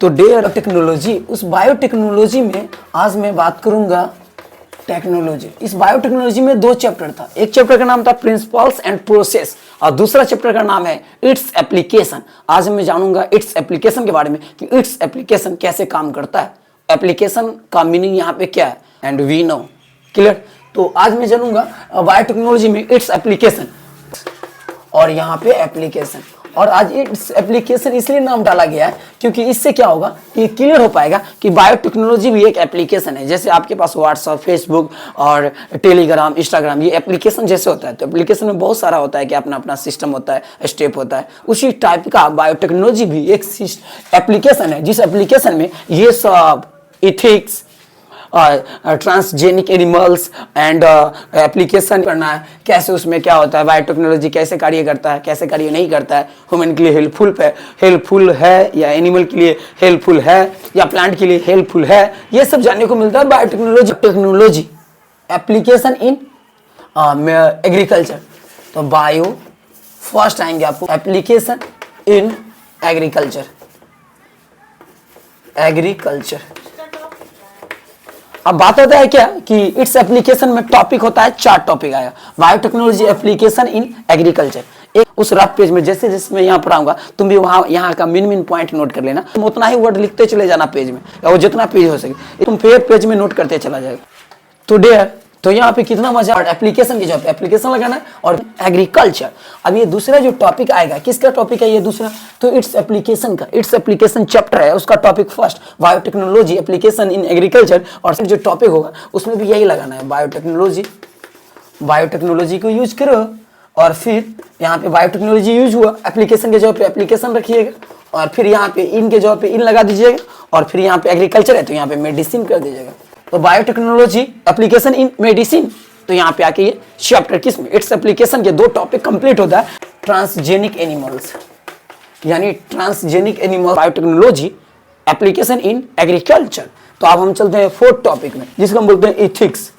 तो dare technology, उस biotechnology में आज मैं बात करूंगा टेक्नोलॉजी। इस बायोटेक्नोलॉजी में दो चैप्टर था। एक चैप्टर का नाम था प्रिंसिपल्स एंड प्रोसेस और दूसरा चैप्टर का नाम है इट्स एप्लीकेशन। आज मैं जानूंगा इट्स एप्लीकेशन के बारे में कि इट्स एप्लीकेशन कैसे काम करता है, एप्लीकेशन का मीनिंग यहाँ पे क्या है, एंड वी नो क्लियर। तो आज मैं जानूंगा बायोटेक्नोलॉजी में इट्स एप्लीकेशन और यहाँ पे एप्लीकेशन। और आज इट्स एप्लीकेशन इसलिए नाम डाला गया है क्योंकि इससे क्या होगा कि क्लियर हो पाएगा कि बायोटेक्नोलॉजी भी एक एप्लीकेशन है। जैसे आपके पास व्हाट्सएप, फेसबुक और टेलीग्राम, इंस्टाग्राम, ये एप्लीकेशन जैसे होता है। तो एप्लीकेशन में बहुत सारा होता है कि अपना अपना सिस्टम होता है, स्टेप होता है। उसी टाइप का बायोटेक्नोलॉजी भी एक एप्लीकेशन है, जिस एप्लीकेशन में ये सब ethics, transgenic animals and application करना है, कैसे उसमें क्या होता है, बायोटेक्नोलॉजी कैसे कार्य करता है, कैसे कार्य नहीं करता है, ह्यूमन के लिए हेल्पफुल है या एनिमल के लिए हेल्पफुल है या प्लांट के लिए हेल्पफुल है, ये सब जानने को मिलता है बायोटेक्नोलॉजी एप्लीकेशन इन एग्रीकल्चर। तो बायो फर्स्ट आएंगे आपको एप्लीकेशन इन एग्रीकल्चर। अब बात होता है क्या कि इट्स एप्लीकेशन में टॉपिक होता है, 4 टॉपिक आया। बायोटेक्नोलॉजी एप्लीकेशन इन एग्रीकल्चर, एक उस रफ पेज में जैसे जैसे मैं यहाँ पढ़ाऊंगा तुम भी वहाँ यहाँ का मेन पॉइंट नोट कर लेना। तुम उतना ही वर्ड लिखते चले जाना पेज में, या वो जितना पेज हो सके तुम पेज में नोट करते चला जाएगा। तो डेयर, तो यहाँ पे कितना मजा, और एप्लीकेशन की जॉब पे एप्लीकेशन लगाना है और एग्रीकल्चर। अब ये दूसरा जो टॉपिक आएगा, किसका टॉपिक है ये दूसरा, तो इट्स एप्लीकेशन का, इट्स एप्लीकेशन चैप्टर है, उसका topic first biotechnology application in agriculture. और जो टॉपिक होगा उसमें भी यही लगाना है, बायोटेक्नोलॉजी को यूज करो। और फिर यहाँ पे बायोटेक्नोलॉजी यूज हुआ, एप्लीकेशन के जॉब पे एप्लीकेशन रखिएगा और फिर यहाँ पे इन के जॉब पे इन लगा दीजिएगा। और फिर यहाँ पे एग्रीकल्चर है तो यहाँ पे मेडिसिन कर दीजिएगा। तो बायोटेक्नोलॉजी एप्लीकेशन इन मेडिसिन, तो यहाँ पे आके ये चैप्टर किसमें, इट्स एप्लीकेशन के 2 टॉपिक कंप्लीट होता है। ट्रांसजेनिक एनिमल्स यानी transgenic animal biotechnology application in agriculture. तो अब हम चलते हैं 4th टॉपिक में, जिसको हम बोलते हैं इथिक्स।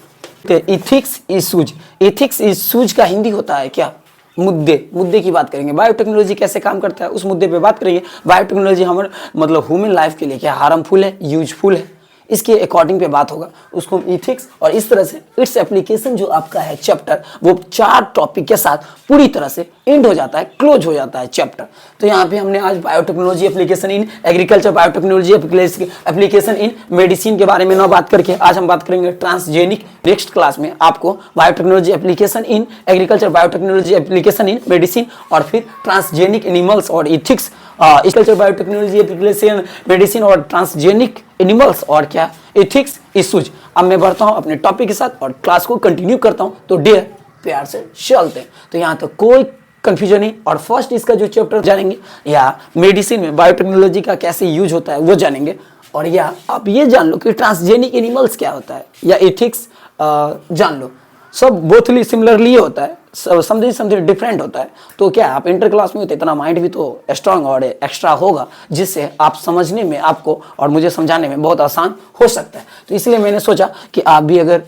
इथिक्स इशूज का हिंदी होता है क्या, मुद्दे की बात करेंगे। बायोटेक्नोलॉजी कैसे काम करता है उस मुद्दे पे बात करेंगे। बायोटेक्नोलॉजी हमारे मतलब ह्यूमन लाइफ के लिए क्या हार्मफुल है, यूजफुल है, इसके अकॉर्डिंग पे बात होगा, उसको इथिक्स। और इस तरह से इट्स एप्लीकेशन जो आपका है चैप्टर, वो 4 टॉपिक के साथ पूरी तरह से एंड हो जाता है, क्लोज हो जाता है चैप्टर। तो यहाँ पे हमने आज biotechnology application in agriculture, biotechnology application in medicine के बारे में ना बात करके आज हम बात करेंगे ट्रांसजेनिक। नेक्स्ट क्लास में आपको biotechnology application in agriculture, biotechnology application in medicine और फिर ट्रांसजेनिक एनिमल्स और ethics, agriculture, biotechnology application medicine और ट्रांसजेनिक एनिमल्स और क्या इथिक्स इशूज। अब मैं बढ़ता हूं अपने टॉपिक के साथ और क्लास को कंटिन्यू करता हूं। तो डेयर प्यार से चलते हैं। तो यहाँ तो कोई कंफ्यूजन नहीं। और फर्स्ट इसका जो चैप्टर जानेंगे या मेडिसिन में बायोटेक्नोलॉजी का कैसे यूज होता है वो जानेंगे। और या आप ये जान लो कि ट्रांसजेनिक एनिमल्स क्या होता है या इथिक्स जान लो। सब बोथली सिमिलरली होता है, समथिंग डिफरेंट होता है। तो क्या आप इंटर क्लास में होते इतना माइंड भी तो स्ट्रांग और एक्स्ट्रा होगा, जिससे आप समझने में आपको और मुझे समझाने में बहुत आसान हो सकता है। तो इसलिए मैंने सोचा कि आप भी अगर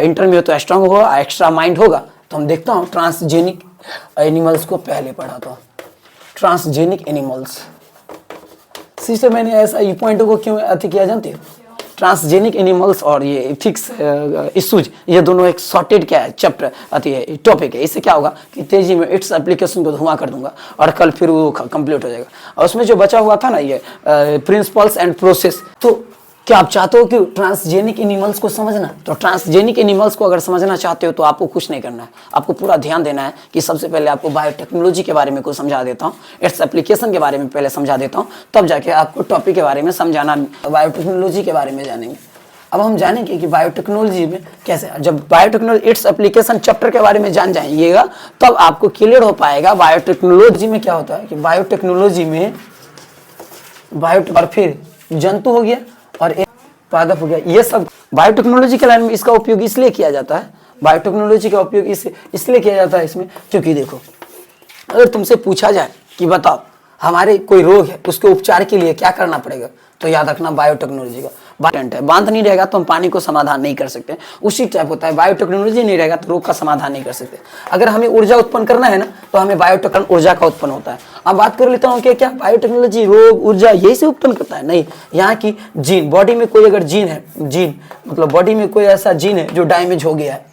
इंटर में हो तो स्ट्रांग होगा, एक्स्ट्रा माइंड होगा। तो हम देखता हूँ ट्रांसजेनिक एनिमल्स को पहले पढ़ाता हूँ। ट्रांसजेनिक एनिमल्स सिस्टर, मैंने ऐसा ये पॉइंट को क्यों अति किया जानते हो, ट्रांसजेनिक एनिमल्स और ये इथिक्स इशूज, ये दोनों एक सॉर्टेड क्या है चैप्टर अति है, टॉपिक है। इससे क्या होगा कि तेजी में इट्स एप्लीकेशन को धुआं कर दूंगा और कल फिर वो कंप्लीट हो जाएगा। और उसमें जो बचा हुआ था ना ये प्रिंसिपल्स एंड प्रोसेस, तो क्या आप चाहते हो कि ट्रांसजेनिक एनिमल्स को समझना, तो ट्रांसजेनिक एनिमल्स को अगर समझना चाहते हो तो आपको कुछ नहीं करना है, आपको पूरा ध्यान देना है कि सबसे पहले आपको बायोटेक्नोलॉजी के बारे में कुछ समझा देता हूँ, इट्स एप्लीकेशन के बारे में पहले समझा देता हूँ, तब जाके आपको टॉपिक के बारे में समझाना, बायोटेक्नोलॉजी के बारे में जानेंगे। अब हम जानेंगे कि बायोटेक्नोलॉजी में कैसे, जब बायोटेक्नोलॉजी इट्स एप्लीकेशन चैप्टर के बारे में जान जाइएगा तब आपको क्लियर हो पाएगा बायोटेक्नोलॉजी में क्या होता है। कि बायोटेक्नोलॉजी में और फिर जंतु हो गया और एक पादप हो गया, ये सब बायोटेक्नोलॉजी के लाइन में इसका उपयोग इसलिए किया जाता है। बायोटेक्नोलॉजी का उपयोग इसलिए किया जाता है इसमें, क्योंकि देखो अगर तुमसे पूछा जाए कि बताओ हमारे कोई रोग है उसके उपचार के लिए क्या करना पड़ेगा, तो याद रखना बायोटेक्नोलॉजी का। बायोटेक्नोलॉजी है। बांध नहीं रहेगा तो हम पानी को समाधान नहीं कर सकते, उसी टाइप होता है। बायोटेक्नोलॉजी नहीं रहेगा तो रोग का समाधान नहीं कर सकते। अगर हमें ऊर्जा उत्पन्न करना है ना तो हमें बायोटेक्नोलॉजी ऊर्जा का उत्पन्न होता है। अब बात कर लेता हूँ कि क्या बायोटेक्नोलॉजी रोग ऊर्जा यही से उत्पन्न करता है? नहीं, यहाँ की जीन, बॉडी में कोई अगर जीन है, जीन मतलब बॉडी में कोई ऐसा जीन है जो डैमेज हो गया है,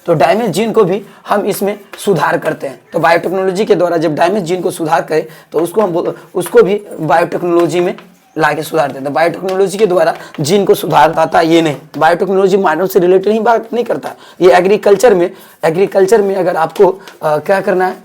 तो डैमेज जीन को भी हम इसमें सुधार करते हैं। तो बायोटेक्नोलॉजी के द्वारा जब डैमेज जीन को सुधार करें तो उसको भी बायोटेक्नोलॉजी में लाके सुधार देते हैं। बायोटेक्नोलॉजी के द्वारा जीन को सुधार पाता ये नहीं। बायोटेक्नोलॉजी मानव से रिलेटेड ही बात नहीं करता, ये एग्रीकल्चर में अगर आपको क्या करना है,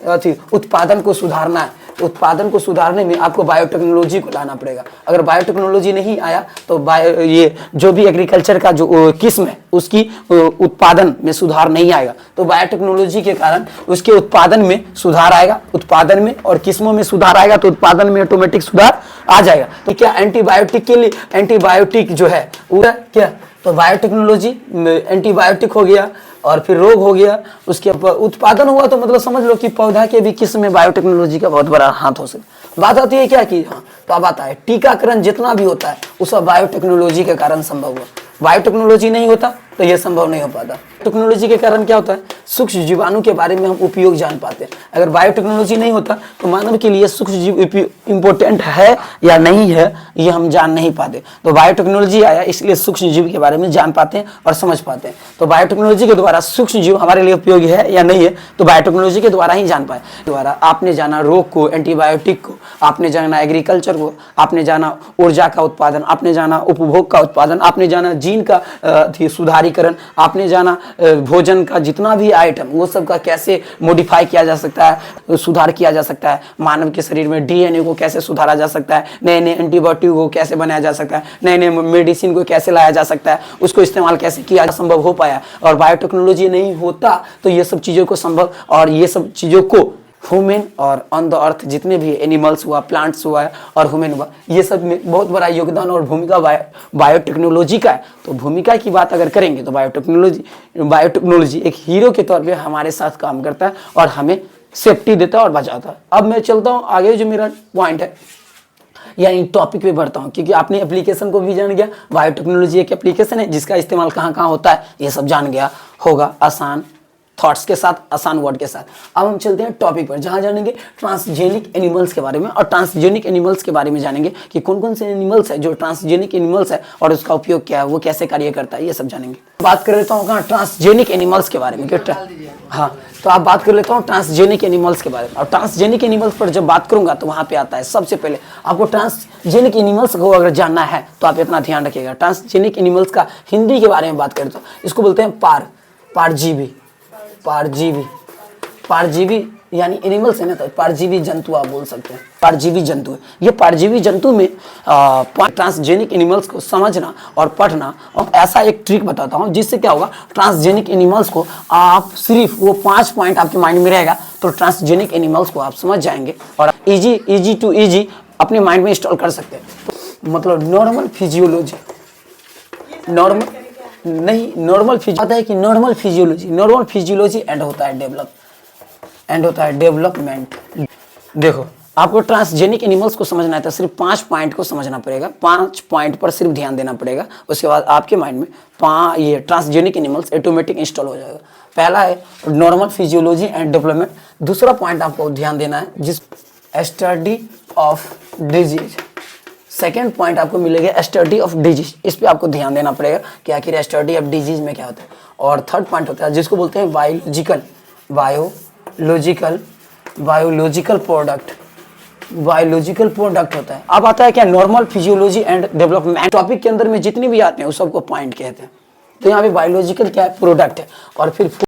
उत्पादन को सुधारना है, उत्पादन को सुधारने में आपको बायोटेक्नोलॉजी को लाना पड़ेगा। अगर बायोटेक्नोलॉजी नहीं आया तो ये जो भी एग्रीकल्चर का जो किस्म है उसकी उत्पादन में सुधार नहीं आएगा। तो बायोटेक्नोलॉजी के कारण उसके उत्पादन में सुधार आएगा, उत्पादन में और किस्मों में सुधार आएगा तो उत्पादन में ऑटोमेटिक सुधार आ जाएगा। तो क्या एंटीबायोटिक के लिए एंटीबायोटिक जो है वो क्या, तो बायोटेक्नोलॉजी एंटीबायोटिक हो गया और फिर रोग हो गया, उसके उत्पादन हुआ तो मतलब समझ लो कि पौधा के भी किस्म में बायोटेक्नोलॉजी का बहुत बड़ा हाथ हो सकता। बात आती है क्या कि हाँ, तो अब आता है टीकाकरण जितना भी होता है वो सब बायोटेक्नोलॉजी के कारण संभव हुआ। बायोटेक्नोलॉजी नहीं होता तो यह संभव नहीं हो पाता। टेक्नोलॉजी के कारण क्या होता है, सूक्ष्म जीवाणु के बारे में हम उपयोग जान पाते हैं। अगर बायोटेक्नोलॉजी नहीं होता तो मानव के लिए सूक्ष्म जीव इम्पोर्टेंट है या नहीं है ये हम जान नहीं पाते। तो बायोटेक्नोलॉजी आया इसलिए सूक्ष्म जीव के बारे में जान पाते हैं और समझ पाते हैं। तो बायोटेक्नोलॉजी के द्वारा सूक्ष्म जीव हमारे लिए उपयोगी है या नहीं है तो बायोटेक्नोलॉजी के द्वारा ही जान पाए। द्वारा आपने जाना रोग को, एंटीबायोटिक को, आपने जाना एग्रीकल्चर को, आपने जाना ऊर्जा का उत्पादन, आपने जाना उपभोग का उत्पादन, आपने जाना जीन का सुधारीकरण, आपने जाना भोजन का जितना भी आइटम वो सब का कैसे मॉडिफाई किया जा सकता है, सुधार किया जा सकता है। मानव के शरीर में डीएनए को कैसे सुधारा जा सकता है, नए नए एंटीबायोटिक को कैसे बनाया जा सकता है, नए नए मेडिसिन को कैसे लाया जा सकता है, उसको इस्तेमाल कैसे किया संभव हो पाया। और बायोटेक्नोलॉजी नहीं होता तो ये सब चीज़ों को संभव, और ये सब चीज़ों को ह्यूमन और ऑन द अर्थ जितने भी एनिमल्स हुआ, प्लांट्स हुआ और ह्यूमन हुआ, ये सब में बहुत बड़ा योगदान और भूमिका बायोटेक्नोलॉजी का है। तो भूमिका की बात अगर करेंगे तो बायोटेक्नोलॉजी एक हीरो के तौर पे हमारे साथ काम करता है और हमें सेफ्टी देता है और बचाता है। अब मैं चलता हूँ आगे, जो मेरा पॉइंट है या इन टॉपिक पे बढ़ता हूँ, क्योंकि आपने एप्लीकेशन को भी जान गया। बायोटेक्नोलॉजी एक एप्लीकेशन है जिसका इस्तेमाल कहाँ कहाँ होता है ये सब जान गया होगा, आसान थॉट्स के साथ, आसान वर्ड के साथ। अब हम चलते हैं टॉपिक पर, जहां जानेंगे ट्रांसजेनिक एनिमल्स के बारे में। और ट्रांसजेनिक एनिमल्स के बारे में जानेंगे कि कौन कौन से एनिमल्स है जो ट्रांसजेनिक एनिमल्स है और उसका उपयोग क्या है, वो कैसे कार्य करता है, ये सब जानेंगे। बात कर लेता हूँ कहाँ, ट्रांसजेनिक एनिमल्स के बारे में। हाँ, तो आप बात कर लेता हूँ ट्रांसजेनिक एनिमल्स के बारे में। और ट्रांसजेनिक एनिमल्स पर जब बात करूंगा तो वहां पे आता है सबसे पहले आपको ट्रांसजेनिक एनिमल्स को अगर जानना है तो आप इतना ध्यान रखिएगा। ट्रांसजेनिक एनिमल्स का हिंदी के बारे में बात करें तो इसको बोलते हैं पारजीवी यानी एनिमल्स है ना, तो पारजीवी जंतु आप बोल सकते हैं। पारजीवी जंतु है ये। पारजीवी जंतु में ट्रांसजेनिक एनिमल्स को समझना और पढ़ना, और ऐसा एक ट्रिक बताता हूँ जिससे क्या होगा, ट्रांसजेनिक एनिमल्स को आप सिर्फ वो 5 पॉइंट आपके माइंड में रहेगा तो ट्रांसजेनिक एनिमल्स को आप समझ जाएंगे और इजी टू इजी अपने माइंड में इंस्टॉल कर सकते हैं। मतलब नॉर्मल फिजियोलॉजी एंड होता है डेवलपमेंट। देखो, आपको ट्रांसजेनिक एनिमल्स को समझना है तो सिर्फ 5 पॉइंट को समझना पड़ेगा, 5 पॉइंट पर सिर्फ ध्यान देना पड़ेगा। उसके बाद आपके माइंड में ये ट्रांसजेनिक एनिमल्स ऑटोमेटिक इंस्टॉल हो जाएगा। पहला है नॉर्मल फिजियोलॉजी एंड डेवलपमेंट। दूसरा पॉइंट आपको ध्यान देना है जिस study of disease. Second point आपको मिलेगा स्टडी ऑफ डिजीज, इस पे आपको ध्यान देना पड़ेगा कि आखिर स्टडी ऑफ डिजीज में क्या होता है। और थर्ड पॉइंट होता है जिसको बोलते हैं बायोलॉजिकल प्रोडक्ट होता है। अब आता है क्या, normal physiology and development. Topic के अंदर में जितने भी आते हैं वो सबको पॉइंट कहते हैं। तो यहाँ पे बायोलॉजिकल क्या है, प्रोडक्ट है। और फिर